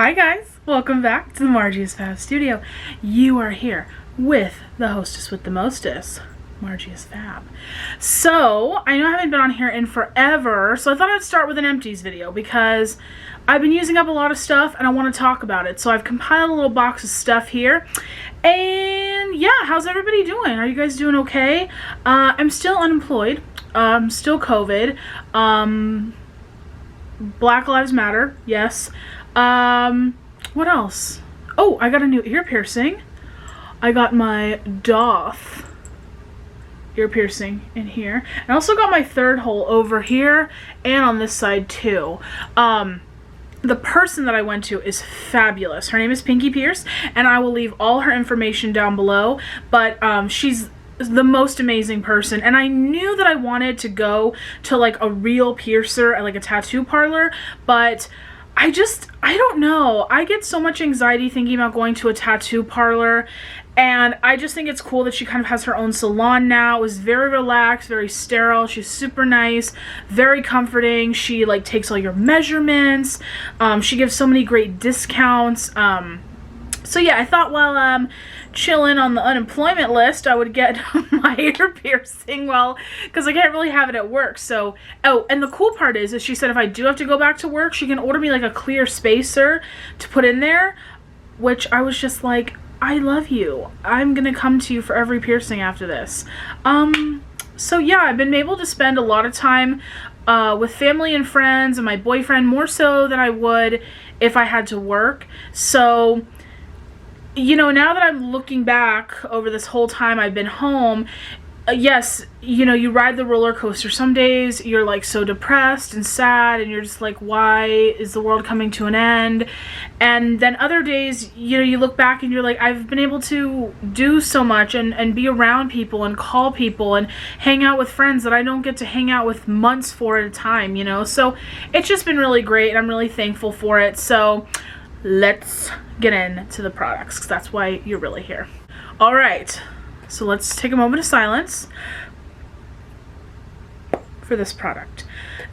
Hi guys, welcome back to the Margie is Fab Studio. You are here with the hostess with the mostest, Margie is Fab. So, I know I haven't been on here in forever, so I thought I'd start with an empties video because I've been using up a lot of stuff and I want to talk about it. So I've compiled a little box of stuff here. And yeah, how's everybody doing? Are you guys doing okay? I'm still unemployed. Still COVID. Black Lives Matter, yes. What else? Oh, I got a new ear piercing. I got my doth ear piercing in here. I also got my third hole over here and on this side too. The person that I went to is fabulous. Her name is Pinky Pierce, and I will leave all her information down below, but she's the most amazing person, and I knew that I wanted to go to like a real piercer at like a tattoo parlor, but I don't know. I get so much anxiety thinking about going to a tattoo parlor, and I just think it's cool that she kind of has her own salon now. It was very relaxed, very sterile. She's super nice, very comforting. She like takes all your measurements. She gives so many great discounts. So yeah, I thought while chilling on the unemployment list, I would get my ear piercing, well, because I can't really have it at work. So, oh, and the cool part is she said if I do have to go back to work, she can order me like a clear spacer to put in there, which I was just like, I love you. I'm gonna come to you for every piercing after this. So yeah, I've been able to spend a lot of time with family and friends and my boyfriend, more so than I would if I had to work. So, you know, now that I'm looking back over this whole time I've been home, yes, you know, you ride the roller coaster. Some days you're like so depressed and sad and you're just like, why is the world coming to an end? And then other days, you know, you look back and you're like, I've been able to do so much and be around people and call people and hang out with friends that I don't get to hang out with months for at a time, you know? So it's just been really great and I'm really thankful for it. So let's get into the products because that's why you're really here. All right, so let's take a moment of silence for this product.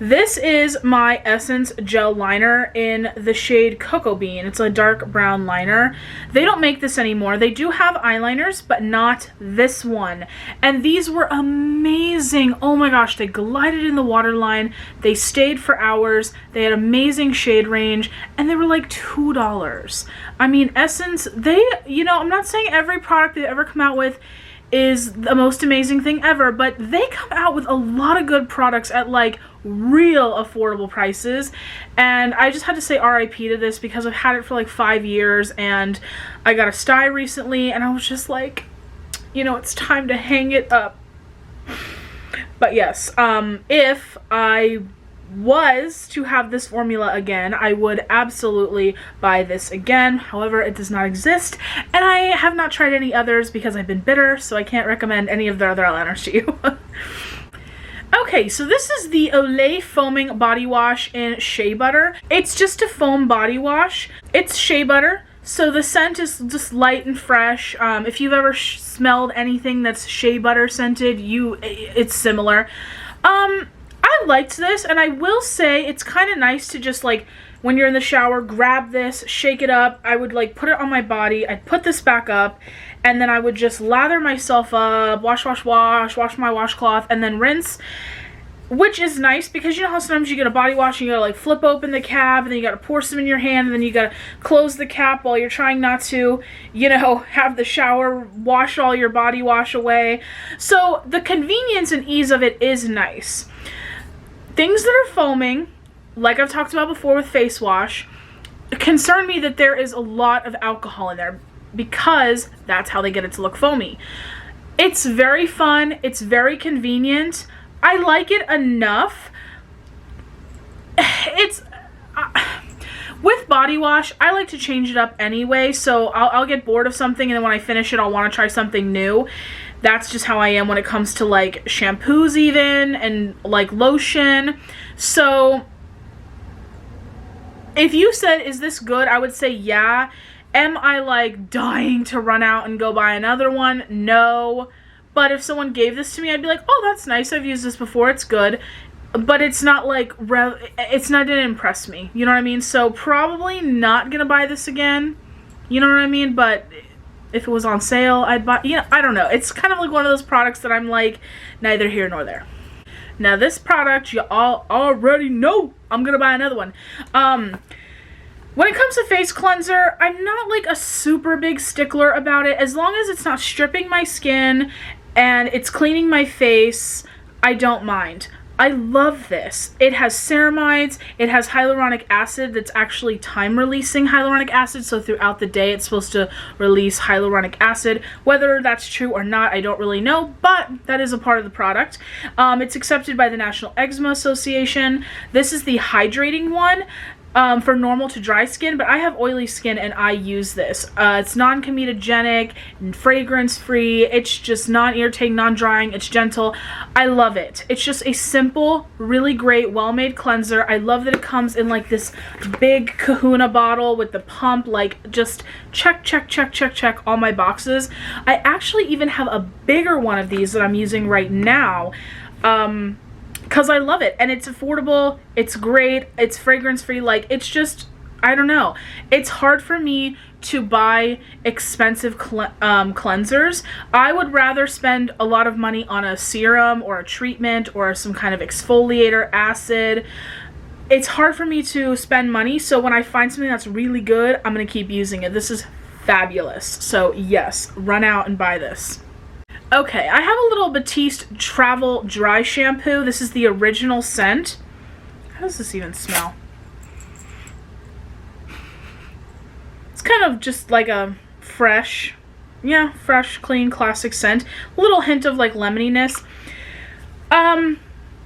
This is my Essence Gel Liner in the shade Cocoa Bean. It's a dark brown liner. They don't make this anymore. They do have eyeliners, but not this one. And these were amazing. Oh my gosh, they glided in the waterline. They stayed for hours. They had amazing shade range, and they were like $2. I mean, Essence, they, you know, I'm not saying every product they've ever come out with is the most amazing thing ever, but they come out with a lot of good products at like real affordable prices, and I just had to say RIP to this because I've had it for like 5 years and I got a sty recently and I was just like, you know, it's time to hang it up. But yes, if I was to have this formula again, I would absolutely buy this again. However, it does not exist, and I have not tried any others because I've been bitter, so I can't recommend any of their other eyeliners to you. Okay, so this is the Olay Foaming Body Wash in Shea Butter. It's just a foam body wash. It's shea butter, so the scent is just light and fresh. If you've ever smelled anything that's shea butter scented, it's similar. I liked this, and I will say it's kind of nice to just like when you're in the shower, grab this, shake it up. I would like put it on my body, I'd put this back up, and then I would just lather myself up, wash my washcloth, and then rinse, which is nice because you know how sometimes you get a body wash and you gotta like flip open the cap and then you gotta pour some in your hand and then you gotta close the cap while you're trying not to, you know, have the shower wash all your body wash away. So the convenience and ease of it is nice. Things that are foaming, like I've talked about before with face wash, concern me that there is a lot of alcohol in there because that's how they get it to look foamy. It's very fun. It's very convenient. I like it enough. It's with body wash, I like to change it up anyway, so I'll get bored of something and then when I finish it, I'll want to try something new. That's just how I am when it comes to like shampoos even and like lotion. So if you said, is this good? I would say yeah. Am I like dying to run out and go buy another one? No. But if someone gave this to me, I'd be like, oh, that's nice. I've used this before. It's good. but it's not like, didn't impress me. You know what I mean? So probably not gonna buy this again. You know what I mean? But if it was on sale, I'd buy, you know, I don't know. It's kind of like one of those products that I'm like, neither here nor there. Now this product, you all already know I'm gonna buy another one. When it comes to face cleanser, I'm not like a super big stickler about it. As long as it's not stripping my skin and it's cleaning my face, I don't mind. I love this. It has ceramides, it has hyaluronic acid that's actually time-releasing hyaluronic acid, so throughout the day it's supposed to release hyaluronic acid. Whether that's true or not, I don't really know, but that is a part of the product. It's accepted by the National Eczema Association. This is the hydrating one. For normal to dry skin, but I have oily skin and I use this. It's non-comedogenic and fragrance-free. It's just non-irritating, non-drying. It's gentle. I love it. It's just a simple, really great, well-made cleanser. I love that it comes in like this big kahuna bottle with the pump. Like, just check, check, check, check, check all my boxes. I actually even have a bigger one of these that I'm using right now. Because I love it, and it's affordable, it's great, it's fragrance-free. Like, it's just, I don't know. It's hard for me to buy expensive cleansers. I would rather spend a lot of money on a serum or a treatment or some kind of exfoliator, acid. It's hard for me to spend money, so when I find something that's really good, I'm going to keep using it. This is fabulous. So yes, run out and buy this. Okay, I have a little Batiste Travel Dry Shampoo. This is the original scent. How does this even smell? It's kind of just like a fresh, clean, classic scent. A little hint of like lemoniness. I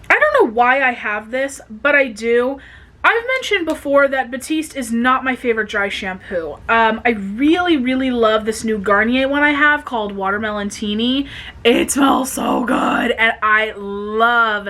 don't know why I have this, but I do. I've mentioned before that Batiste is not my favorite dry shampoo. I really, really love this new Garnier one I have called Watermelon Teeny. It smells so good and I love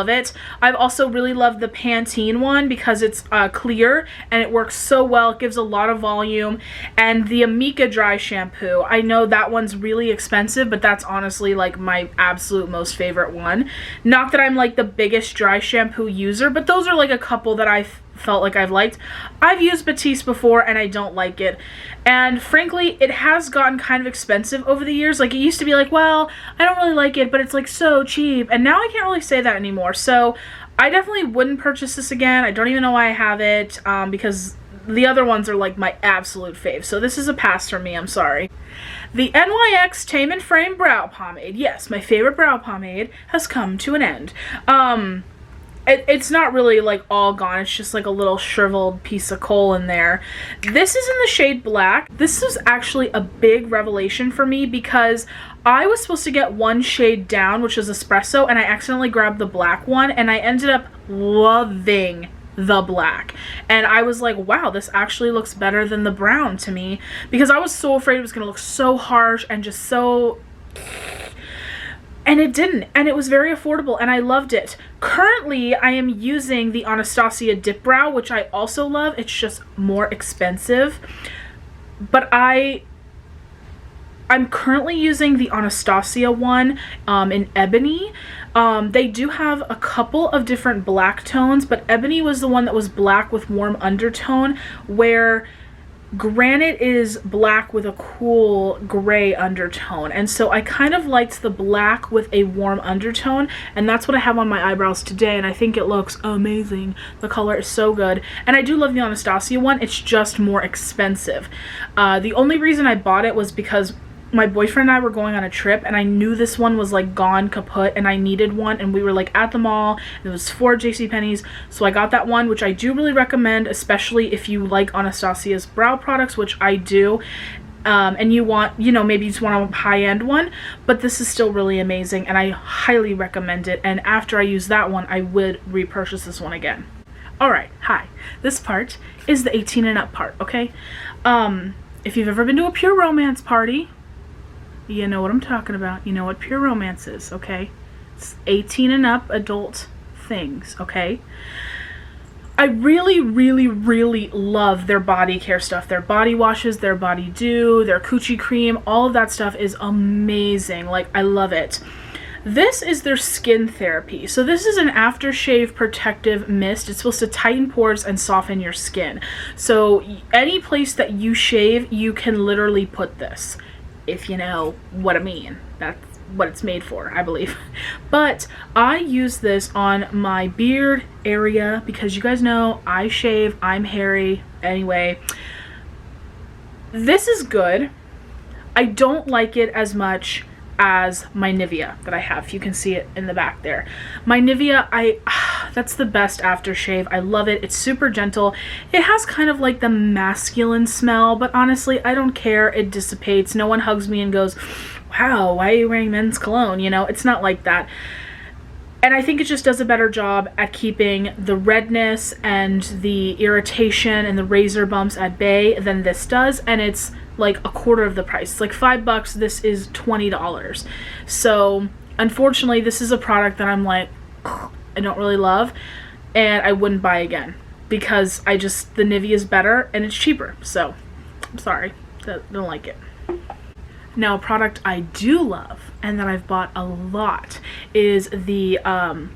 it. I've also really loved the Pantene one because it's clear and it works so well. It gives a lot of volume. And the Amika dry shampoo, I know that one's really expensive, but that's honestly like my absolute most favorite one. Not that I'm like the biggest dry shampoo user, but those are like a couple that I felt like I've liked. I've used Batiste before and I don't like it. And frankly, it has gotten kind of expensive over the years. Like, it used to be like, well, I don't really like it, but it's like so cheap. And now I can't really say that anymore. So I definitely wouldn't purchase this again. I don't even know why I have it, because the other ones are like my absolute fave. So this is a pass for me. I'm sorry. The NYX Tame and Frame Brow Pomade. Yes, my favorite brow pomade has come to an end. It's not really like all gone. It's just like a little shriveled piece of coal in there. This is in the shade Black. This is actually a big revelation for me because I was supposed to get one shade down, which is Espresso, and I accidentally grabbed the black one and I ended up loving the black. And I was like, wow, this actually looks better than the brown to me, because I was so afraid it was going to look so harsh and just so... And it didn't, and it was very affordable, and I loved it. Currently, I am using the Anastasia Dip Brow, which I also love. It's just more expensive. But I'm currently using the Anastasia one in Ebony. They do have a couple of different black tones, but Ebony was the one that was black with warm undertone, where Granite is black with a cool gray undertone. And so I kind of liked the black with a warm undertone, and that's what I have on my eyebrows today, and I think it looks amazing. The color is so good. And I do love the Anastasia one. It's just more expensive. The only reason I bought it was because my boyfriend and I were going on a trip, and I knew this one was like gone kaput and I needed one, and we were like at the mall, and it was 4 JCPenney's, so I got that one, which I do really recommend, especially if you like Anastasia's brow products, which I do, and you want, you know, maybe you just want a high-end one, but this is still really amazing and I highly recommend it. And after I use that one, I would repurchase this one again. Alright, hi. This part is the 18 and up part, okay? If you've ever been to a Pure Romance party, you know what I'm talking about. You know what Pure Romance is, okay? It's 18 and up adult things, okay? I really, really, really love their body care stuff. Their body washes, their body dew, their coochie cream, all of that stuff is amazing. Like, I love it. This is their skin therapy. So this is an aftershave protective mist. It's supposed to tighten pores and soften your skin. So any place that you shave, you can literally put this, if you know what I mean. That's what it's made for, I believe. But I use this on my beard area because you guys know I shave, I'm hairy. Anyway, this is good. I don't like it as much as my Nivea that I have. You can see it in the back there. My Nivea, that's the best aftershave. I love it. It's super gentle. It has kind of like the masculine smell, but honestly, I don't care. It dissipates. No one hugs me and goes, wow, why are you wearing men's cologne? You know, it's not like that. And I think it just does a better job at keeping the redness and the irritation and the razor bumps at bay than this does. And it's like a quarter of the price. It's like $5. This is $20. So unfortunately, this is a product that I'm like, I don't really love, and I wouldn't buy again because the Nivea is better and it's cheaper. So I'm sorry, I don't like it. Now, a product I do love and that I've bought a lot is the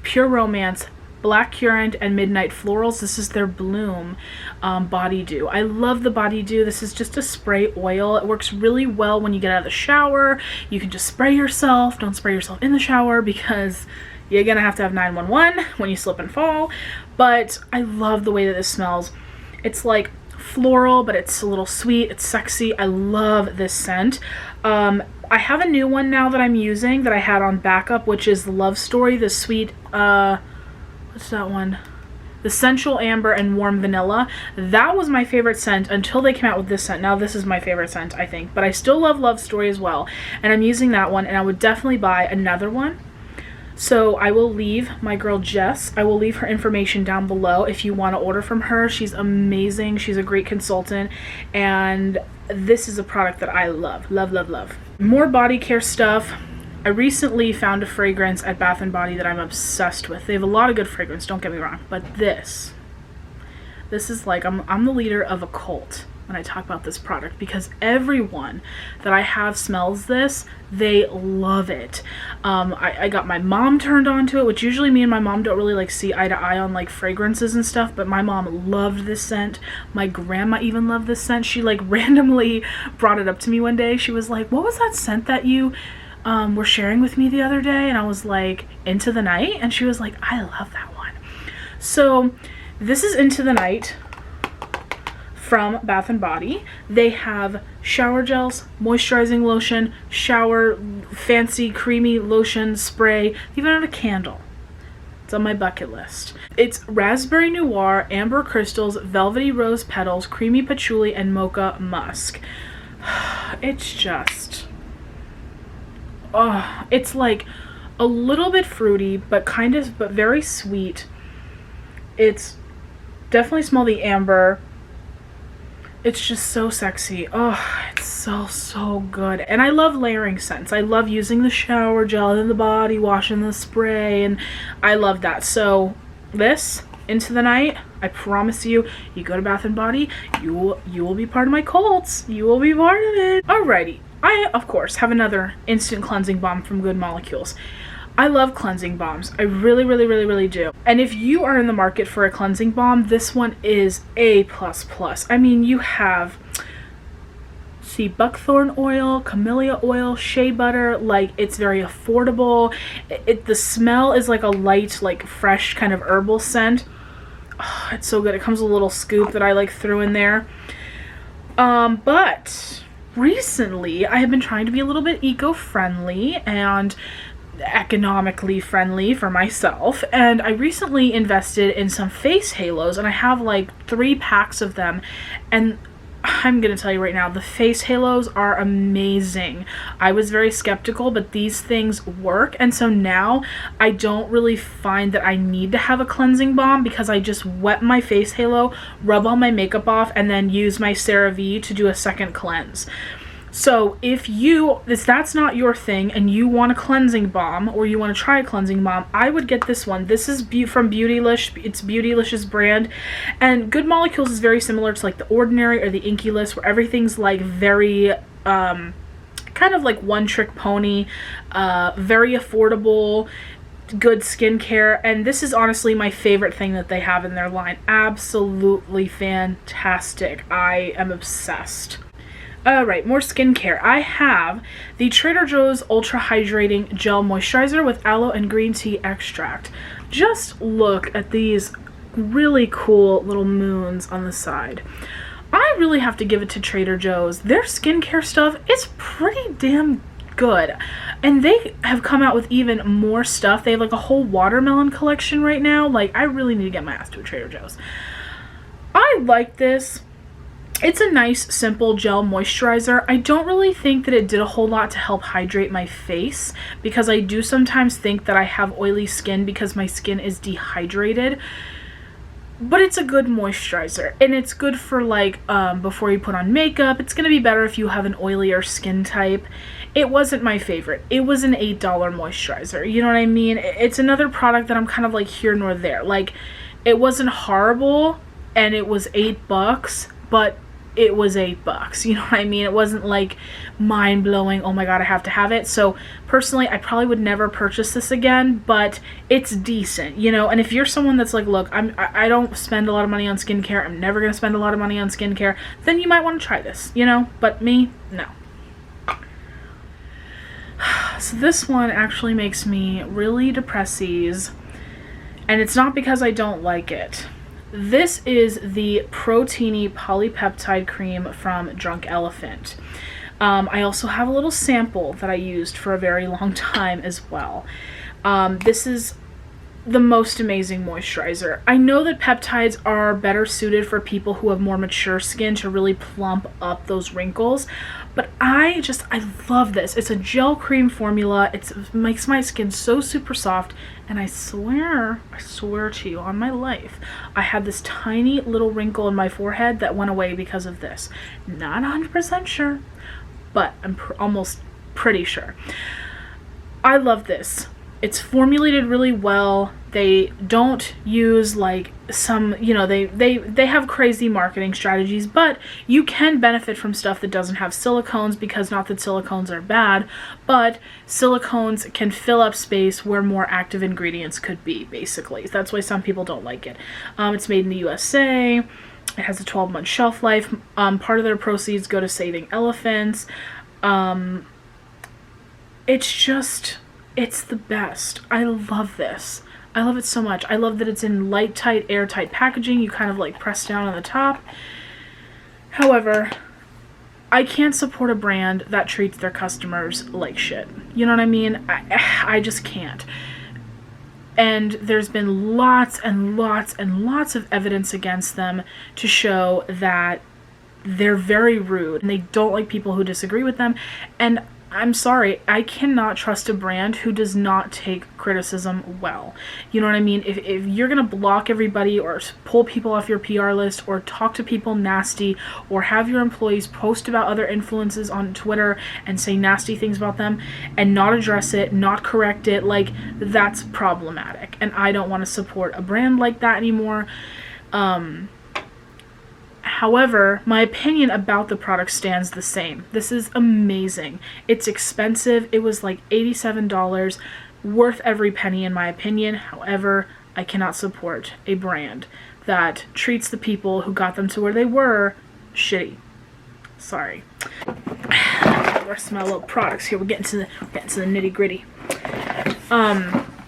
Pure Romance Black Currant and Midnight Florals. This is their Bloom Body Dew. I love the Body Dew. This is just a spray oil. It works really well when you get out of the shower. You can just spray yourself. Don't spray yourself in the shower because you're gonna have to have 911 when you slip and fall. But I love the way that this smells. It's like floral, but it's a little sweet. It's sexy. I love this scent. I have a new one now that I'm using that I had on backup, which is the Love Story, the sweet, what's that one? The Sensual Amber and Warm Vanilla. That was my favorite scent until they came out with this scent. Now this is my favorite scent, I think. But I still love Love Story as well. And I'm using that one, and I would definitely buy another one. So I will leave my girl Jess, I will leave her information down below if you want to order from her. She's amazing. She's a great consultant. And this is a product that I love. Love, love, love. More body care stuff. I recently found a fragrance at Bath & Body that I'm obsessed with. They have a lot of good fragrance, don't get me wrong. But this is like, I'm the leader of a cult when I talk about this product because everyone that I have smells this. They love it. I got my mom turned on to it, which usually me and my mom don't really like see eye to eye on like fragrances and stuff, but my mom loved this scent. My grandma even loved this scent. She like randomly brought it up to me one day. She was like, what was that scent that you were sharing with me the other day? And I was like, Into the Night? And she was like, I love that one. So this is Into the Night from Bath & Body. They have shower gels, moisturizing lotion, shower fancy creamy lotion spray. They even have a candle. It's on my bucket list. It's raspberry noir, amber crystals, velvety rose petals, creamy patchouli, and mocha musk. It's just, oh, it's like a little bit fruity, but very sweet. It's definitely smell the amber. It's just so sexy. Oh, it's so good. And I love layering scents. I love using the shower gel and the body wash and the spray, and I love that. So this, Into the Night, I promise you, you go to Bath & Body, you will be part of my cults. You will be part of it. Alrighty. I, of course, have another instant cleansing balm from Good Molecules. I love cleansing balms. I really, really, really, really do. And if you are in the market for a cleansing balm, this one is A++. I mean, you have, see, buckthorn oil, camellia oil, shea butter. Like, it's very affordable. The smell is like a light, like fresh kind of herbal scent. Oh, it's so good. It comes with a little scoop that I like threw in there. But recently I have been trying to be a little bit eco-friendly and economically friendly for myself, and I recently invested in some face halos, and I have like 3 packs of them, and I'm gonna tell you right now, the face halos are amazing. I was very skeptical, but these things work, and so now I don't really find that I need to have a cleansing balm because I just wet my face halo, rub all my makeup off, and then use my CeraVe to do a second cleanse. So if that's not your thing and you want a cleansing balm or you want to try a cleansing balm, I would get this one. This is from Beautylish. It's Beautylish's brand. And Good Molecules is very similar to like The Ordinary or the Inky List, where everything's like very kind of like one trick pony, very affordable, good skincare, and this is honestly my favorite thing that they have in their line. Absolutely fantastic. I am obsessed. Alright, more skincare. I have the Trader Joe's Ultra Hydrating Gel Moisturizer with aloe and green tea extract. Just look at these really cool little moons on the side. I really have to give it to Trader Joe's. Their skincare stuff is pretty damn good. And they have come out with even more stuff. They have like a whole watermelon collection right now. Like, I really need to get my ass to a Trader Joe's. I like this. It's a nice, simple gel moisturizer. I don't really think that it did a whole lot to help hydrate my face, because I do sometimes think that I have oily skin because my skin is dehydrated. But it's a good moisturizer, and it's good for like before you put on makeup. It's going to be better if you have an oilier skin type. It wasn't my favorite. It was an $8 moisturizer. You know what I mean? It's another product that I'm kind of like here nor there. Like, it wasn't horrible, and it was $8, but it was $8. You know what I mean? It wasn't like mind-blowing, oh my god, I have to have it. So personally, I probably would never purchase this again, but it's decent, you know. And if you're someone that's like, look, I don't spend a lot of money on skincare, I'm never gonna spend a lot of money on skincare, then you might want to try this, you know. But me, no. So this one actually makes me really depressive, and it's not because I don't like it. This is the Proteiny Polypeptide Cream from Drunk Elephant. I also have a little sample that I used for a very long time as well. This is the most amazing moisturizer. I know that peptides are better suited for people who have more mature skin to really plump up those wrinkles, but I love this. It's a gel cream formula. It makes my skin so super soft, and I swear to you on my life, I had this tiny little wrinkle in my forehead that went away because of this. Not 100% sure, but I'm almost pretty sure. I love this. It's formulated really well. They don't use like some, you know, they have crazy marketing strategies, but you can benefit from stuff that doesn't have silicones, because not that silicones are bad, but silicones can fill up space where more active ingredients could be, basically. That's why some people don't like it. It's made in the USA. It has a 12-month shelf life. Part of their proceeds go to saving elephants. It's the best. I love this. I love it so much. I love that it's in light, tight, airtight packaging. You kind of like press down on the top. However, I can't support a brand that treats their customers like shit. You know what I mean? I just can't. And there's been lots and lots and lots of evidence against them to show that they're very rude and they don't like people who disagree with them. And I'm sorry, I cannot trust a brand who does not take criticism well. You know what I mean? If you're gonna block everybody or pull people off your PR list or talk to people nasty or have your employees post about other influencers on Twitter and say nasty things about them and not address it, not correct it, like, that's problematic. And I don't want to support a brand like that anymore. However, my opinion about the product stands the same. This is amazing. It's expensive. It was like $87, worth every penny in my opinion. However, I cannot support a brand that treats the people who got them to where they were shitty. Sorry. The rest of my little products here. We're getting to the nitty gritty.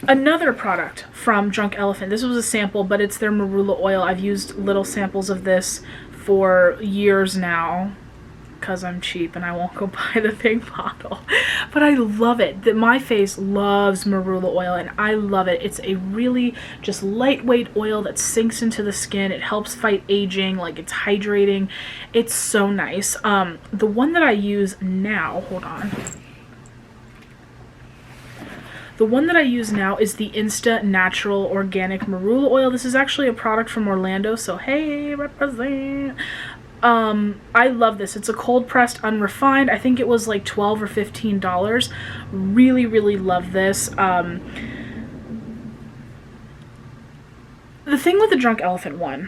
Another product from Drunk Elephant. This was a sample, but it's their marula oil. I've used little samples of this for years now because I'm cheap and I won't go buy the big bottle. But I love it. My face loves marula oil and I love it. It's a really just lightweight oil that sinks into the skin. It helps fight aging, like it's hydrating. It's so nice. The one that I use now, hold on. The one that I use now is the Insta Natural Organic Marula Oil. This is actually a product from Orlando, so hey, represent. I love this. It's a cold pressed unrefined. I think it was like $12 or $15. Really, really love this. The thing with the Drunk Elephant one,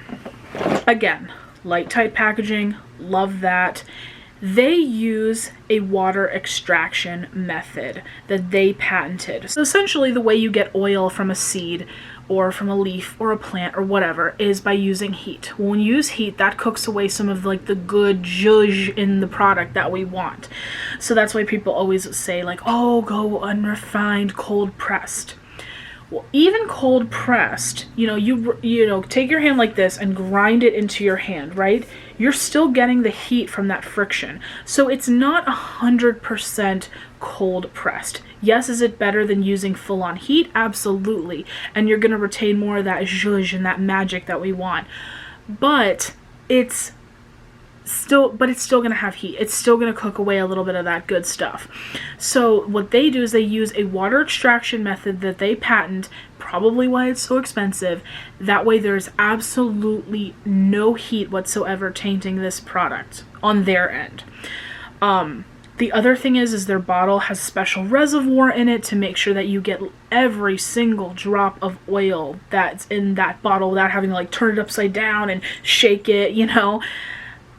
again, light tight packaging, love that. They use a water extraction method that they patented. So essentially the way you get oil from a seed or from a leaf or a plant or whatever is by using heat. When you use heat, that cooks away some of like the good zhuzh in the product that we want. So that's why people always say like, oh, go unrefined cold pressed. Well, even cold pressed, you know, take your hand like this and grind it into your hand, right? You're still getting the heat from that friction. So it's not 100% cold pressed. Yes, is it better than using full on heat? Absolutely. And you're going to retain more of that zhuzh and that magic that we want. But it's still going to have heat. It's still going to cook away a little bit of that good stuff. So what they do is they use a water extraction method that they patent, probably why it's so expensive. That way there's absolutely no heat whatsoever tainting this product on their end. The other thing is their bottle has special reservoir in it to make sure that you get every single drop of oil that's in that bottle without having to like turn it upside down and shake it, you know.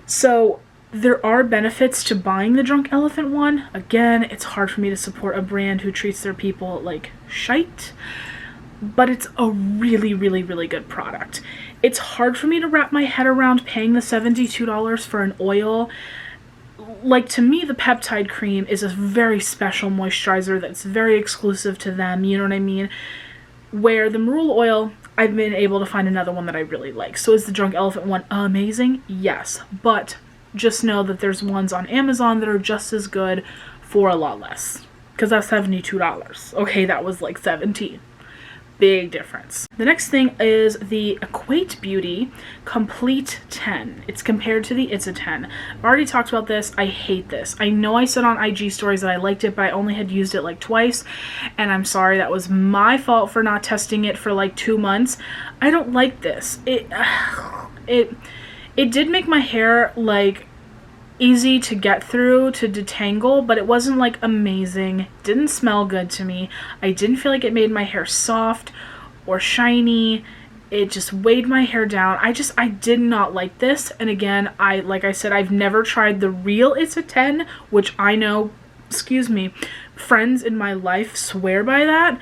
So there are benefits to buying the Drunk Elephant one. Again, it's hard for me to support a brand who treats their people like shite, but it's a really, really, really good product. It's hard for me to wrap my head around paying the $72 for an oil. Like, to me, the peptide cream is a very special moisturizer that's very exclusive to them, you know what I mean? Where the marula oil, I've been able to find another one that I really like. So is the Drunk Elephant one amazing? Yes. But just know that there's ones on Amazon that are just as good for a lot less. Because that's $72. Okay, that was like $17. Big difference. The next thing is the Equate Beauty Complete 10. It's compared to the It's a 10. I've already talked about this. I hate this. I know I said on IG stories that I liked it, but I only had used it like twice. And I'm sorry, that was my fault for not testing it for like 2 months. I don't like this. It did make my hair like easy to get through, to detangle, but it wasn't like amazing. Didn't smell good to me. I didn't feel like it made my hair soft or shiny. It just weighed my hair down. I did not like this. And again, like I said, I've never tried the real It's a 10, which I know, friends in my life swear by that.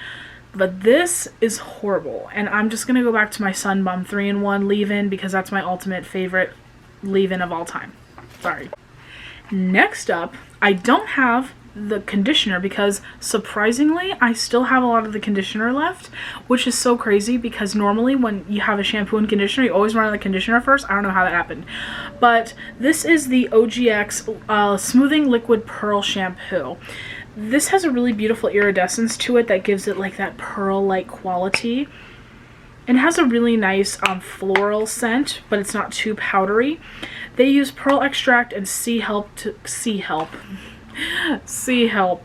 But this is horrible. And I'm just gonna go back to my Sun Bomb 3-in-1 leave-in because that's my ultimate favorite leave-in of all time. Sorry. Next up, I don't have the conditioner because surprisingly I still have a lot of the conditioner left, which is so crazy because normally when you have a shampoo and conditioner you always run out of the conditioner first. I don't know how that happened, but this is the OGX Smoothing Liquid Pearl Shampoo. This has a really beautiful iridescence to it that gives it like that pearl-like quality. It has a really nice floral scent, but it's not too powdery. They use pearl extract and sea help.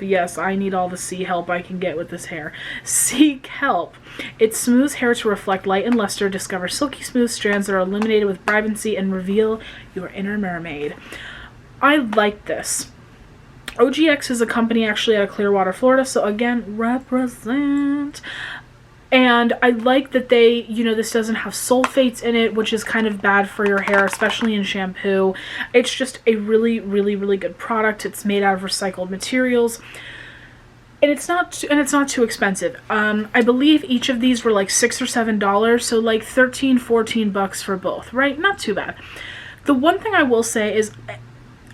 Yes, I need all the sea help I can get with this hair. Sea kelp. It smooths hair to reflect light and luster, discover silky smooth strands that are illuminated with vibrancy, and reveal your inner mermaid. I like this. OGX is a company actually out of Clearwater, Florida, so again, represent. And I like that they, this doesn't have sulfates in it, which is kind of bad for your hair, especially in shampoo. It's just a really, really, really good product. It's made out of recycled materials. And it's not too expensive. I believe each of these were like $6 or $7, so like $13, $14 for both, right? Not too bad. The one thing I will say is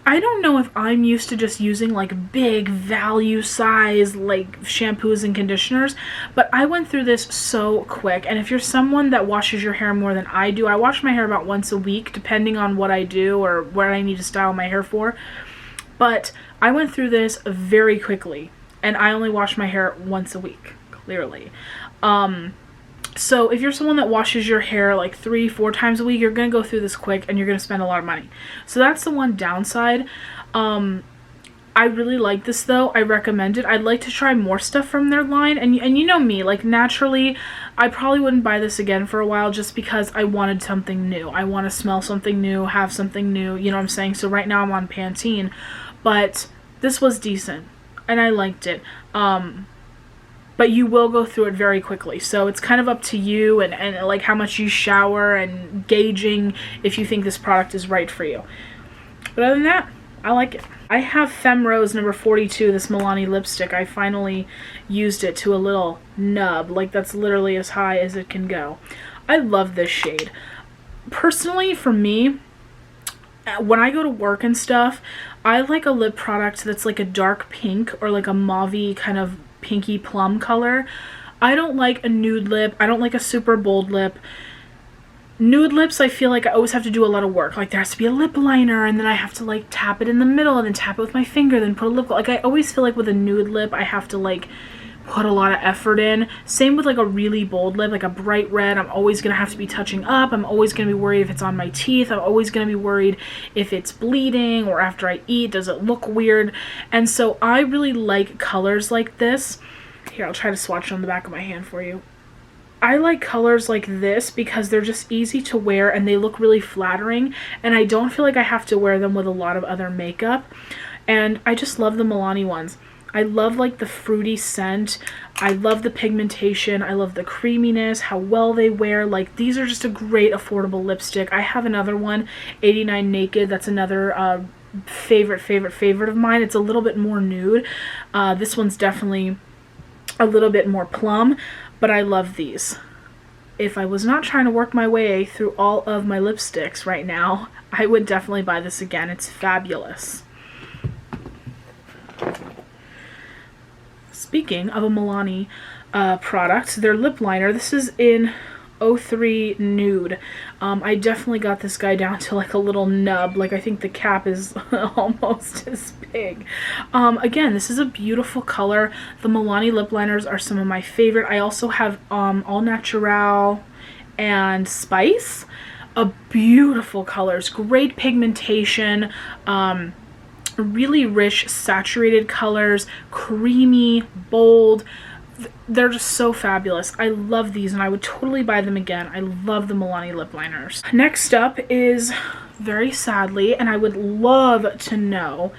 I don't know if I'm used to just using like big value size like shampoos and conditioners, but I went through this so quick. And if you're someone that washes your hair more than I do, I wash my hair about once a week depending on what I do or what I need to style my hair for. But I went through this very quickly and I only wash my hair once a week, clearly. So if you're someone that washes your hair like 3-4 times a week, you're going to go through this quick and you're going to spend a lot of money. So that's the one downside. I really like this though. I recommend it. I'd like to try more stuff from their line. And you know me, like naturally, I probably wouldn't buy this again for a while just because I wanted something new. I want to smell something new, have something new, you know what I'm saying? So right now I'm on Pantene, but this was decent and I liked it. But you will go through it very quickly. So it's kind of up to you and like how much you shower and gauging if you think this product is right for you. But other than that, I like it. I have Femme Rose number 42, this Milani lipstick. I finally used it to a little nub. Like, that's literally as high as it can go. I love this shade. Personally, for me, when I go to work and stuff, I like a lip product that's like a dark pink or like a mauve-y kind of pinky plum color. I don't like a nude lip. I don't like a super bold lip. Nude lips, I feel like I always have to do a lot of work. Like, there has to be a lip liner, and then I have to like tap it in the middle and then tap it with my finger, then put a lip. Like, I always feel like with a nude lip, I have to like put a lot of effort in. Same with like a really bold lip, like a bright red. I'm always gonna have to be touching up. I'm always gonna be worried if it's on my teeth. I'm always gonna be worried if it's bleeding or after I eat, does it look weird? And so I really like colors like this. Here, I'll try to swatch it on the back of my hand for you. I like colors like this because they're just easy to wear and they look really flattering, and I don't feel like I have to wear them with a lot of other makeup. And I just love the Milani ones. I love like the fruity scent. I love the pigmentation. I love the creaminess, how well they wear. Like, these are just a great affordable lipstick. I have another one, 89 Naked. That's another favorite of mine. It's a little bit more nude. This one's definitely a little bit more plum, but I love these. If I was not trying to work my way through all of my lipsticks right now, I would definitely buy this again. It's fabulous. Speaking of a Milani product, their lip liner, this is in 03 Nude. I definitely got this guy down to like a little nub. Like, I think the cap is almost as big. Again, this is a beautiful color. The Milani lip liners are some of my favorite. I also have All Natural and Spice. Beautiful colors, great pigmentation, really rich saturated colors, creamy, bold. They're just so fabulous. I love these and I would totally buy them again. I love the Milani lip liners. Next up is, very sadly, and I would love to know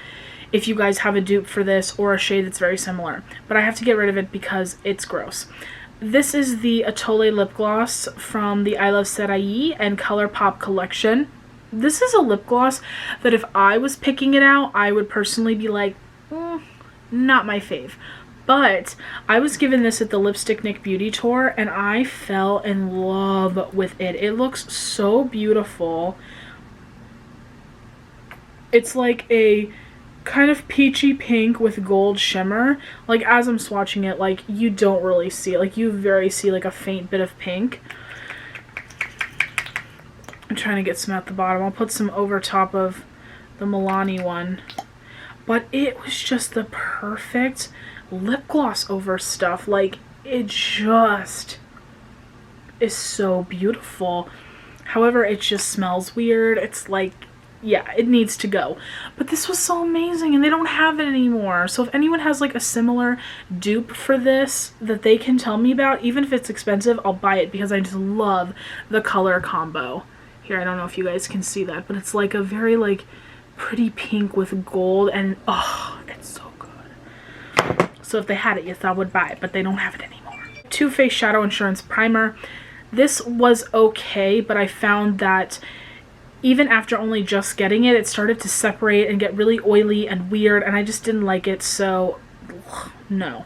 if you guys have a dupe for this or a shade that's very similar, but I have to get rid of it because it's gross. This is the Atole lip gloss from the I Love Serail and ColourPop collection. This is a lip gloss that if I was picking it out, I would personally be like, not my fave. But I was given this at the Lipstick Nick Beauty Tour and I fell in love with it. It looks so beautiful. It's like a kind of peachy pink with gold shimmer. Like, as I'm swatching it, like, you don't really see it. Like, you very see like a faint bit of pink. I'm trying to get some at the bottom. I'll put some over top of the Milani one. But it was just the perfect lip gloss over stuff. Like, it just is so beautiful. However, it just smells weird. It's like, yeah, it needs to go. But this was so amazing and they don't have it anymore. So if anyone has like a similar dupe for this that they can tell me about, even if it's expensive, I'll buy it because I just love the color combo. Here, I don't know if you guys can see that, but it's like a very like pretty pink with gold, and oh, it's so good. So if they had it, yes, I would buy it, but they don't have it anymore. Too Faced Shadow Insurance Primer. This was okay, but I found that even after only just getting it, it started to separate and get really oily and weird, and I just didn't like it, so no.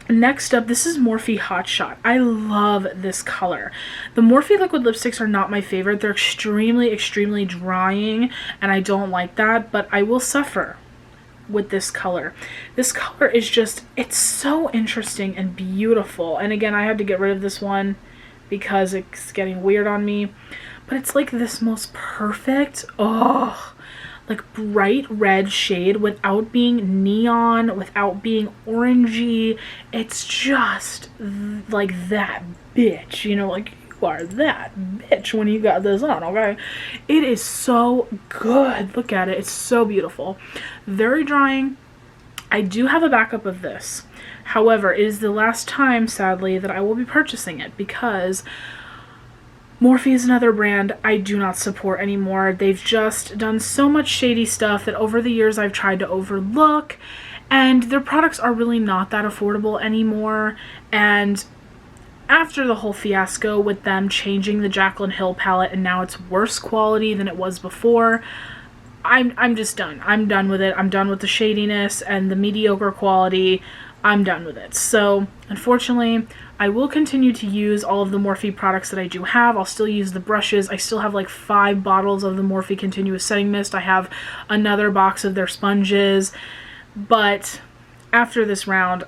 Next up, this is Morphe Hot Shot. I love this color. The Morphe liquid lipsticks are not my favorite. They're extremely drying, and I don't like that, but I will suffer with this color. This color is just, it's so interesting and beautiful. And again, I had to get rid of this one because it's getting weird on me. But it's like this most perfect, like bright red shade without being neon, without being orangey. It's just like that bitch, you know, like you are that bitch when you got this on, okay? It is so good. Look at it. It's so beautiful. Very drying. I do have a backup of this. However, it is the last time, sadly, that I will be purchasing it because Morphe is another brand I do not support anymore. They've just done so much shady stuff that over the years I've tried to overlook, and their products are really not that affordable anymore. And after the whole fiasco with them changing the Jaclyn Hill palette and now it's worse quality than it was before, I'm just done. I'm done with it. I'm done with the shadiness and the mediocre quality. I'm done with it. So unfortunately, I will continue to use all of the Morphe products that I do have. I'll still use the brushes. I still have like 5 bottles of the Morphe Continuous Setting Mist. I have another box of their sponges. But after this round,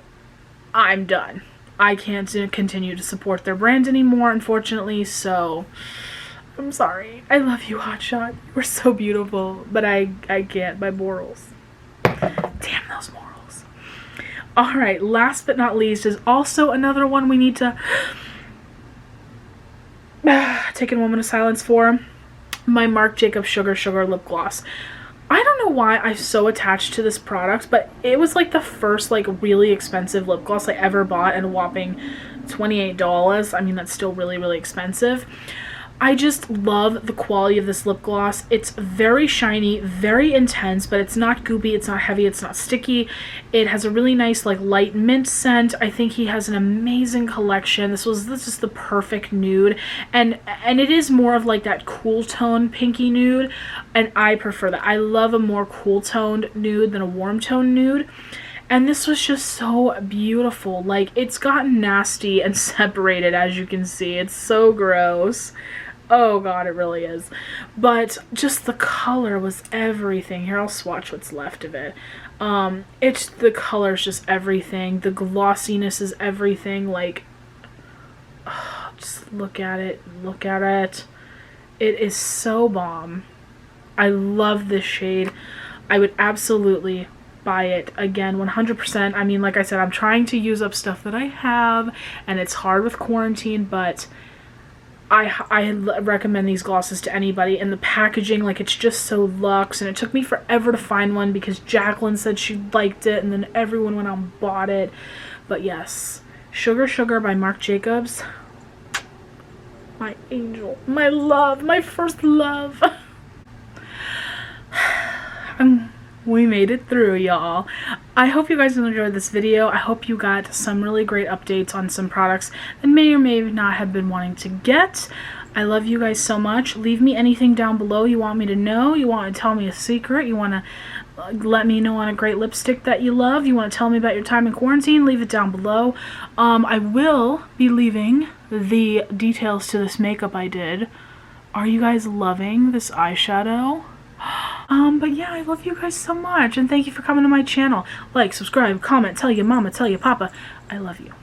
I'm done. I can't continue to support their brand anymore, unfortunately, so I'm sorry. I love you, Hotshot. You were so beautiful, but I can't. My morals. Damn those morals. Alright, last but not least is also another one we need to take a moment of silence for. My Marc Jacobs Sugar Sugar Lip Gloss. I don't know why I'm so attached to this product, but it was like the first like really expensive lip gloss I ever bought at a whopping $28. I mean, that's still really, really expensive. I just love the quality of this lip gloss. It's very shiny, very intense, but it's not goopy, it's not heavy, it's not sticky. It has a really nice like light mint scent. I think he has an amazing collection. This is the perfect nude, and it is more of like that cool tone pinky nude, and I prefer that. I love a more cool toned nude than a warm toned nude. And this was just so beautiful. Like, it's gotten nasty and separated, as you can see. It's so gross. Oh god, it really is. But just the color was everything. Here, I'll swatch what's left of it. The color's just everything. The glossiness is everything. Like, just look at it. Look at it. It is so bomb. I love this shade. I would absolutely buy it again, 100%. I mean, like I said, I'm trying to use up stuff that I have, and it's hard with quarantine, but I recommend these glosses to anybody. And the packaging, like, it's just so luxe, and it took me forever to find one because Jacqueline said she liked it, and then everyone went out and bought it. But yes, Sugar Sugar by Marc Jacobs. My angel, my love, my first love. We made it through, y'all. I hope you guys enjoyed this video. I hope you got some really great updates on some products that may or may not have been wanting to get. I love you guys so much. Leave me anything down below you want me to know. You want to tell me a secret. You want to let me know on a great lipstick that you love. You want to tell me about your time in quarantine. Leave it down below. I will be leaving the details to this makeup I did. Are you guys loving this eyeshadow? But yeah, I love you guys so much, and thank you for coming to my channel. Like, subscribe, comment, tell your mama, tell your papa. I love you.